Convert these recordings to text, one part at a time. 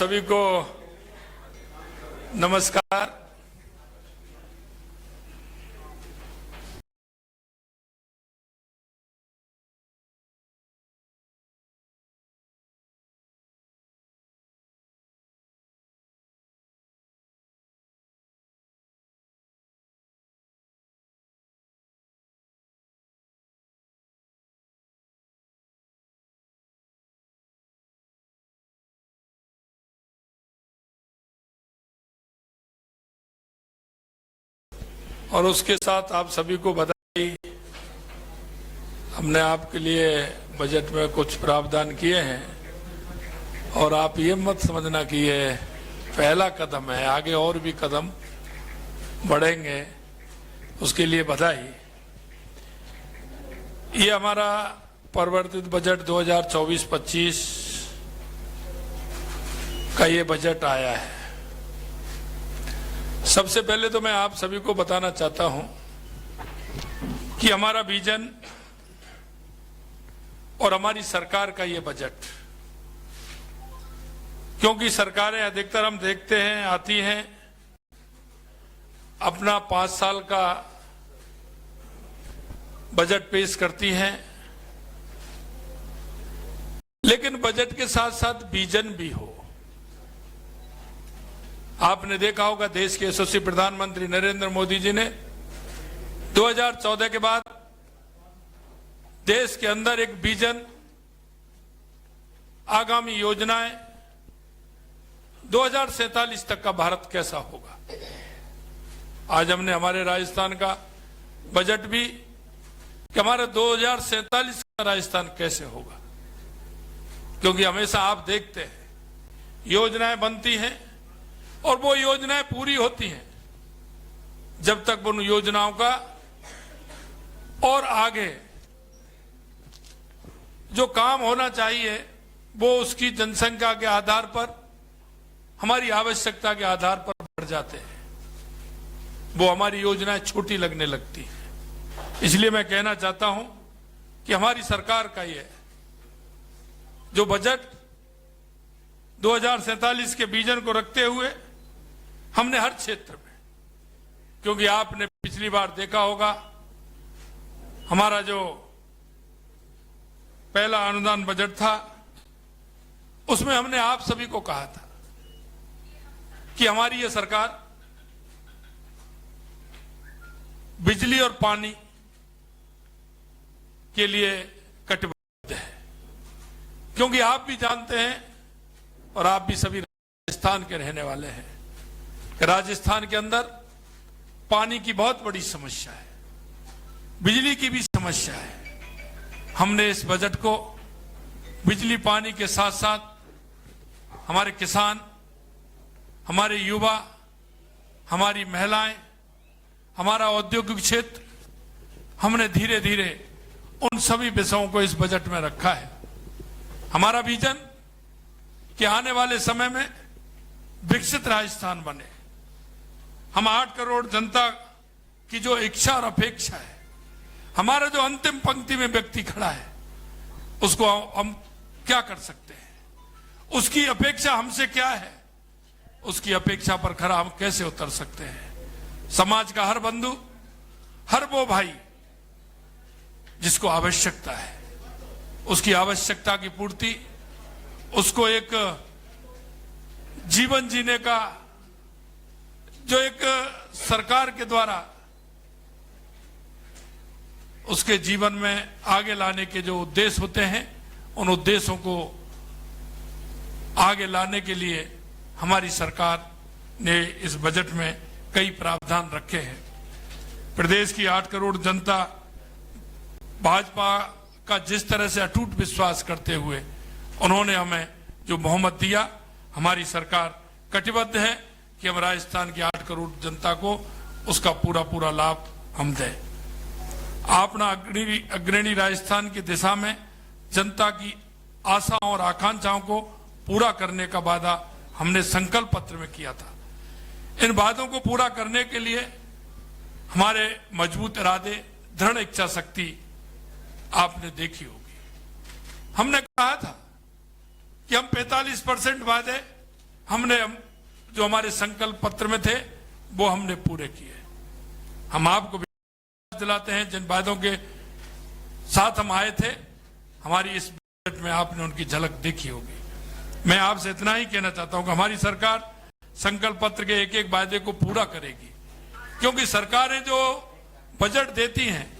सभी को नमस्कार। और उसके साथ आप सभी को बधाई। हमने आपके लिए बजट में कुछ प्रावधान किए हैं और आप ये मत समझना कि ये पहला कदम है, आगे और भी कदम बढ़ेंगे, उसके लिए बधाई। ये हमारा परिवर्तित बजट 2024-25 का ये बजट आया है। सबसे पहले तो मैं आप सभी को बताना चाहता हूं कि हमारा विजन और हमारी सरकार का ये बजट, क्योंकि सरकारें अधिकतर हम देखते हैं आती हैं, अपना 5 साल का बजट पेश करती हैं, लेकिन बजट के साथ साथ विजन भी हो। आपने देखा होगा देश के यशस्वी प्रधानमंत्री नरेंद्र मोदी जी ने 2014 के बाद देश के अंदर एक विजन, आगामी योजनाएं, 2047 तक का भारत कैसा होगा। आज हमने हमारे राजस्थान का बजट भी कि हमारा 2047 का राजस्थान कैसे होगा, क्योंकि हमेशा आप देखते हैं योजनाएं बनती हैं और वो योजनाएं पूरी होती हैं जब तक उन योजनाओं का और आगे जो काम होना चाहिए वो उसकी जनसंख्या के आधार पर, हमारी आवश्यकता के आधार पर बढ़ जाते हैं, वो हमारी योजनाएं छोटी लगने लगती हैं। इसलिए मैं कहना चाहता हूं कि हमारी सरकार का ये जो बजट 2047 के विजन को रखते हुए हमने हर क्षेत्र में, क्योंकि आपने पिछली बार देखा होगा हमारा जो पहला अनुदान बजट था उसमें हमने आप सभी को कहा था कि हमारी ये सरकार बिजली और पानी के लिए कटिबद्ध है, क्योंकि आप भी जानते हैं और आप भी सभी राजस्थान के रहने वाले हैं, राजस्थान के अंदर पानी की बहुत बड़ी समस्या है, बिजली की भी समस्या है। हमने इस बजट को बिजली पानी के साथ साथ हमारे किसान, हमारे युवा, हमारी महिलाएं, हमारा औद्योगिक क्षेत्र, हमने धीरे धीरे उन सभी विषयों को इस बजट में रखा है। हमारा विजन कि आने वाले समय में विकसित राजस्थान बने। हम 8 करोड़ जनता की जो इच्छा और अपेक्षा है, हमारा जो अंतिम पंक्ति में व्यक्ति खड़ा है, उसको हम क्या कर सकते हैं, उसकी अपेक्षा हमसे क्या है, उसकी अपेक्षा पर खरा हम कैसे उतर सकते हैं। समाज का हर बंधु, हर वो भाई जिसको आवश्यकता है, उसकी आवश्यकता की पूर्ति, उसको एक जीवन जीने का जो एक सरकार के द्वारा उसके जीवन में आगे लाने के जो उद्देश्य होते हैं, उन उद्देश्यों को आगे लाने के लिए हमारी सरकार ने इस बजट में कई प्रावधान रखे हैं। प्रदेश की 8 करोड़ जनता भाजपा का जिस तरह से अटूट विश्वास करते हुए उन्होंने हमें जो बहुमत दिया, हमारी सरकार कटिबद्ध है कि हम राजस्थान की 8 करोड़ जनता को उसका पूरा पूरा लाभ हम दें। अपना अग्रणी राजस्थान की दिशा में जनता की आशाओं और आकांक्षाओं को पूरा करने का वादा हमने संकल्प पत्र में किया था। इन वादों को पूरा करने के लिए हमारे मजबूत इरादे, दृढ़ इच्छा शक्ति आपने देखी होगी। हमने कहा था कि हम 45% वादे हमने जो हमारे संकल्प पत्र में थे वो हमने पूरे किए। हम आपको विश्वास दिलाते हैं, जिन वादों के साथ हम आए थे, हमारी इस बजट में आपने उनकी झलक देखी होगी। मैं आपसे इतना ही कहना चाहता हूं कि हमारी सरकार संकल्प पत्र के एक एक वादे को पूरा करेगी, क्योंकि सरकारें जो बजट देती हैं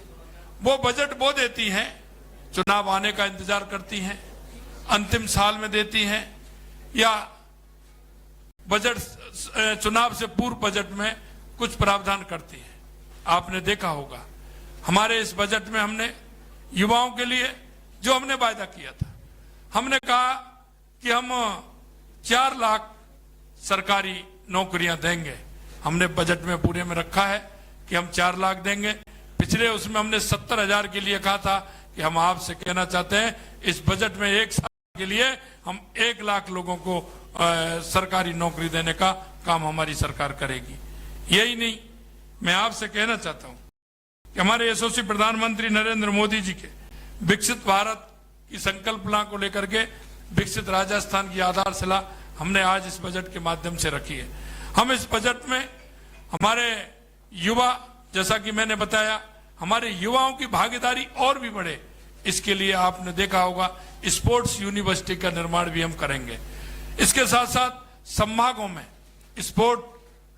वो बजट वो देती हैं चुनाव आने का इंतजार करती हैं, अंतिम साल में देती हैं, या बजट चुनाव से पूर्व बजट में कुछ प्रावधान करती है। आपने देखा होगा हमारे इस बजट में हमने युवाओं के लिए जो हमने वायदा किया था, हमने कहा कि हम 4 लाख सरकारी नौकरियां देंगे। हमने बजट में पूरे में रखा है कि हम 4 लाख देंगे। पिछले उसमें हमने 70,000 के लिए कहा था कि हम आपसे कहना चाहते हैं इस बजट में 1 साल के लिए हम 1 लाख लोगों को सरकारी नौकरी देने का काम हमारी सरकार करेगी। यही नहीं, मैं आपसे कहना चाहता हूं कि हमारे यशस्वी प्रधानमंत्री नरेंद्र मोदी जी के विकसित भारत की संकल्पना को लेकर के विकसित राजस्थान की आधारशिला हमने आज इस बजट के माध्यम से रखी है। हम इस बजट में हमारे युवा, जैसा कि मैंने बताया, हमारे युवाओं की भागीदारी और भी बढ़े, इसके लिए आपने देखा होगा स्पोर्ट्स यूनिवर्सिटी का निर्माण भी हम करेंगे। इसके साथ साथ संभागों में स्पोर्ट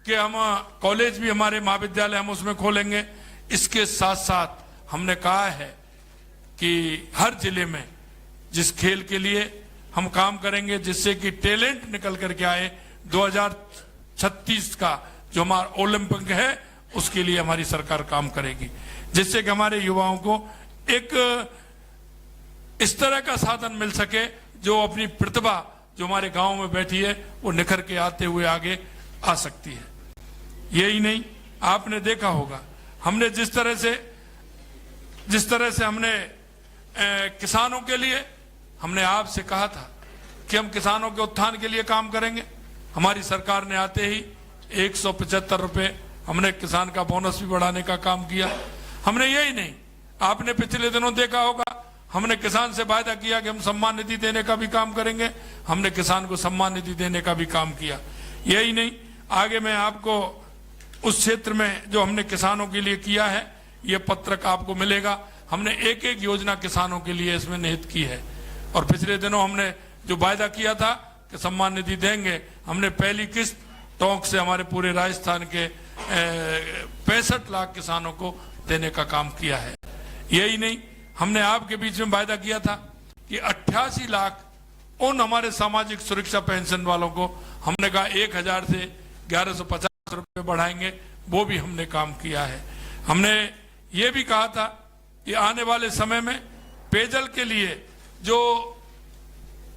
के हम कॉलेज भी, हमारे महाविद्यालय हम उसमें खोलेंगे। इसके साथ साथ हमने कहा है कि हर जिले में जिस खेल के लिए हम काम करेंगे, जिससे कि टैलेंट निकल करके आए, 2036 का जो हमारा ओलंपिक है उसके लिए हमारी सरकार काम करेगी, जिससे कि हमारे युवाओं को एक इस तरह का साधन मिल सके जो अपनी प्रतिभा जो हमारे गांव में बैठी है वो निखर के आते हुए आगे आ सकती है। यही नहीं, आपने देखा होगा हमने जिस तरह से हमने किसानों के लिए हमने आपसे कहा था कि हम किसानों के उत्थान के लिए काम करेंगे। हमारी सरकार ने आते ही 175 रुपए हमने किसान का बोनस भी बढ़ाने का काम किया। हमने यही नहीं, आपने पिछले दिनों देखा होगा हमने किसान से वायदा किया कि हम सम्मान निधि देने का भी काम करेंगे। हमने किसान को सम्मान निधि देने का भी काम किया। यही नहीं, आगे मैं आपको उस क्षेत्र में जो हमने किसानों के लिए किया है ये पत्रक आपको मिलेगा। हमने एक एक योजना किसानों के लिए इसमें निहित की है। और पिछले दिनों हमने जो वायदा किया था कि सम्मान निधि देंगे, हमने पहली किस्त टोंक से हमारे पूरे राजस्थान के 65 लाख किसानों को देने का काम किया है। यही नहीं, हमने आपके बीच में वायदा किया था कि 88 लाख उन हमारे सामाजिक सुरक्षा पेंशन वालों को हमने कहा 1000 से 1150 रुपए बढ़ाएंगे, वो भी हमने काम किया है। हमने ये भी कहा था कि आने वाले समय में पेयजल के लिए जो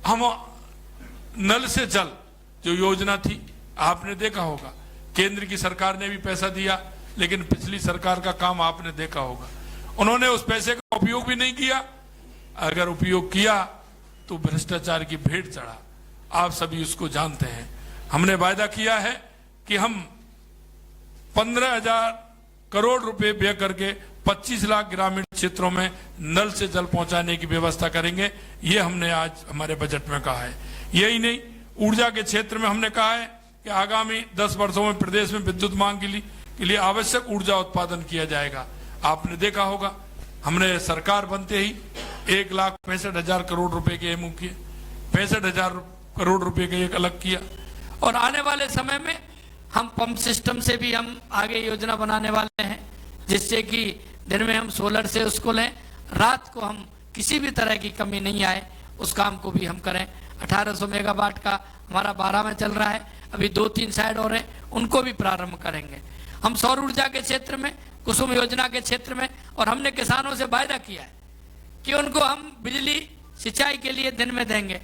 हम नल से जल जो योजना थी, आपने देखा होगा केंद्र की सरकार ने भी पैसा दिया, लेकिन पिछली सरकार का काम आपने देखा होगा, उन्होंने उस पैसे का उपयोग भी नहीं किया। अगर उपयोग किया तो भ्रष्टाचार की भेंट चढ़ा, आप सभी उसको जानते हैं। हमने वायदा किया है कि हम 15,000 करोड़ रुपए व्यय करके 25 लाख ग्रामीण क्षेत्रों में नल से जल पहुंचाने की व्यवस्था करेंगे। ये हमने आज हमारे बजट में कहा है। यही नहीं, ऊर्जा के क्षेत्र में हमने कहा है कि आगामी 10 वर्षों में प्रदेश में विद्युत मांग के लिए आवश्यक ऊर्जा उत्पादन किया जाएगा। आपने देखा होगा हमने सरकार बनते ही 1,65,000 करोड़ रुपए के एमओ किए, 65,000 करोड़ रुपए का एक अलग किया। और आने वाले समय में हम पंप सिस्टम से भी हम आगे योजना बनाने वाले हैं, जिससे कि दिन में हम सोलर से उसको लें, रात को हम किसी भी तरह की कमी नहीं आए, उस काम को भी हम करें। 1800 मेगावाट का हमारा 12 में चल रहा है, अभी 2-3 साइड और हैं, उनको भी प्रारंभ करेंगे। हम सौर ऊर्जा के क्षेत्र में, कुसुम योजना के क्षेत्र में, और हमने किसानों से वायदा किया है कि उनको हम बिजली सिंचाई के लिए दिन में देंगे।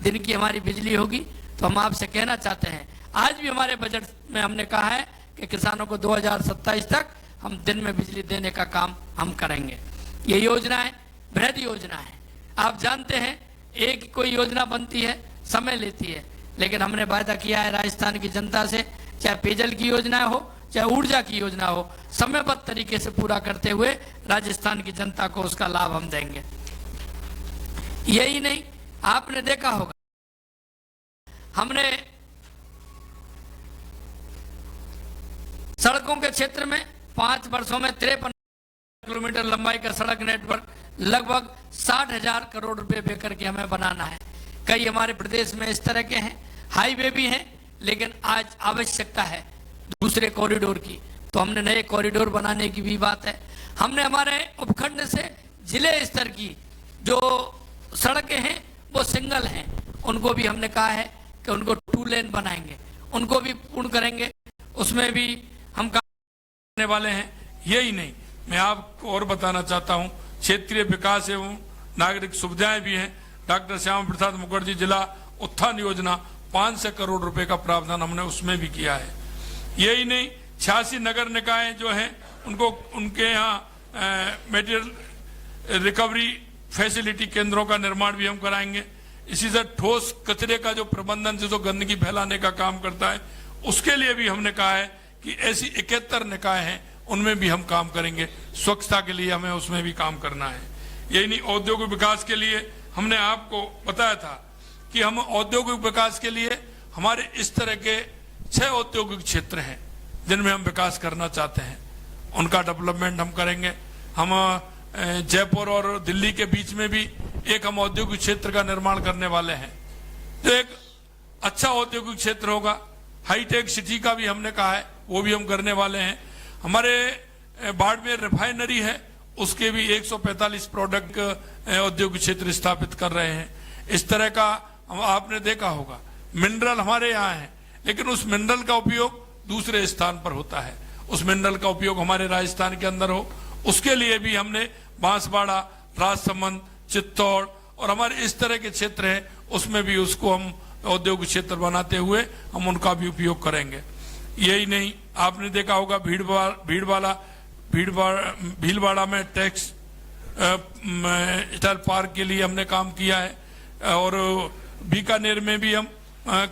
दिन की हमारी बिजली होगी तो हम आपसे कहना चाहते हैं, आज भी हमारे बजट में हमने कहा है कि किसानों को 2027 तक हम दिन में बिजली देने का काम हम करेंगे। ये योजना है, बृहद योजना है। आप जानते हैं एक कोई योजना बनती है समय लेती है, लेकिन हमने वायदा किया है राजस्थान की जनता से, चाहे पेयजल की योजना हो चाहे ऊर्जा की योजना हो, समयबद्ध तरीके से पूरा करते हुए राजस्थान की जनता को उसका लाभ हम देंगे। यही नहीं, आपने देखा होगा हमने सड़कों के क्षेत्र में 5 वर्षों में 53 किलोमीटर लंबाई का सड़क नेटवर्क लगभग 60,000 करोड़ रुपए दे करके हमें बनाना है। कई हमारे प्रदेश में इस तरह के हैं, हाईवे भी हैं, लेकिन आज आवश्यकता है दूसरे कॉरिडोर की, तो हमने नए कॉरिडोर बनाने की भी बात है। हमने हमारे उपखंड से जिले स्तर की जो सड़कें हैं वो सिंगल हैं, उनको भी हमने कहा है कि उनको 2 लेन बनाएंगे, उनको भी पूर्ण करेंगे, उसमें भी हम काम करने वाले हैं। यही नहीं, मैं आपको और बताना चाहता हूं, क्षेत्रीय विकास एवं नागरिक सुविधाएं भी हैं। डॉक्टर श्यामा प्रसाद मुखर्जी जिला उत्थान योजना 500 करोड़ रुपए का प्रावधान हमने उसमें भी किया है। यही नहीं, 86 नगर निकाय जो हैं उनको उनके यहाँ मटेरियल रिकवरी फैसिलिटी केंद्रों का निर्माण भी हम कराएंगे। इसी तरह ठोस कचरे का जो प्रबंधन जो गंदगी फैलाने का काम करता है उसके लिए भी हमने कहा है कि ऐसी 71 निकाय हैं उनमें भी हम काम करेंगे। स्वच्छता के लिए हमें उसमें भी काम करना है। यही नहीं, औद्योगिक विकास के लिए हमने आपको बताया था कि हम औद्योगिक विकास के लिए हमारे इस तरह के 6 औद्योगिक क्षेत्र हैं जिनमें हम विकास करना चाहते हैं, उनका डेवलपमेंट हम करेंगे। हम जयपुर और दिल्ली के बीच में भी एक हम औद्योगिक क्षेत्र का निर्माण करने वाले हैं, तो एक अच्छा औद्योगिक क्षेत्र होगा। हाईटेक सिटी का भी हमने कहा है, वो भी हम करने वाले हैं। हमारे बाड़मेर रिफाइनरी है, उसके भी 145 प्रोडक्ट औद्योगिक क्षेत्र स्थापित कर रहे हैं। इस तरह का आपने देखा होगा, मिनरल हमारे यहाँ है, लेकिन उस मिनरल का उपयोग दूसरे स्थान पर होता है, उस मिनरल का उपयोग हमारे राजस्थान के अंदर हो, उसके लिए भी हमने बांसवाड़ा, राजसमंद, चित्तौड़ और हमारे इस तरह के क्षेत्र हैं, उसमें भी उसको हम औद्योगिक क्षेत्र बनाते हुए हम उनका भी उपयोग करेंगे। यही नहीं, आपने देखा होगा भीलवाड़ा में टैक्स स्टाइल पार्क के लिए हमने काम किया है, और बीकानेर में भी हम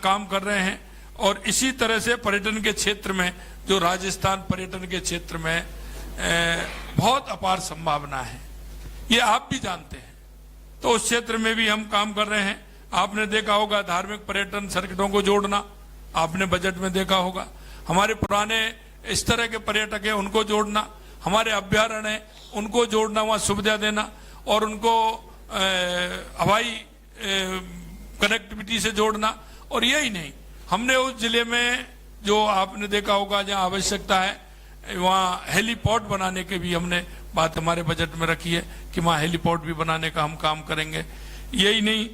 काम कर रहे हैं। और इसी तरह से पर्यटन के क्षेत्र में, जो राजस्थान पर्यटन के क्षेत्र में बहुत अपार संभावना है, ये आप भी जानते हैं, तो उस क्षेत्र में भी हम काम कर रहे हैं। आपने देखा होगा धार्मिक पर्यटन सर्किटों को जोड़ना, आपने बजट में देखा होगा। हमारे पुराने इस तरह के पर्यटक हैं उनको जोड़ना, हमारे अभ्यारण्य हैं उनको जोड़ना, वहाँ सुविधा देना और उनको हवाई कनेक्टिविटी से जोड़ना। और यही नहीं, हमने उस जिले में जो आपने देखा होगा जहाँ आवश्यकता है वहाँ हेलीपोर्ट बनाने के भी हमने बात हमारे बजट में रखी है कि वहाँ हेलीपोर्ट भी बनाने का हम काम करेंगे। यही नहीं,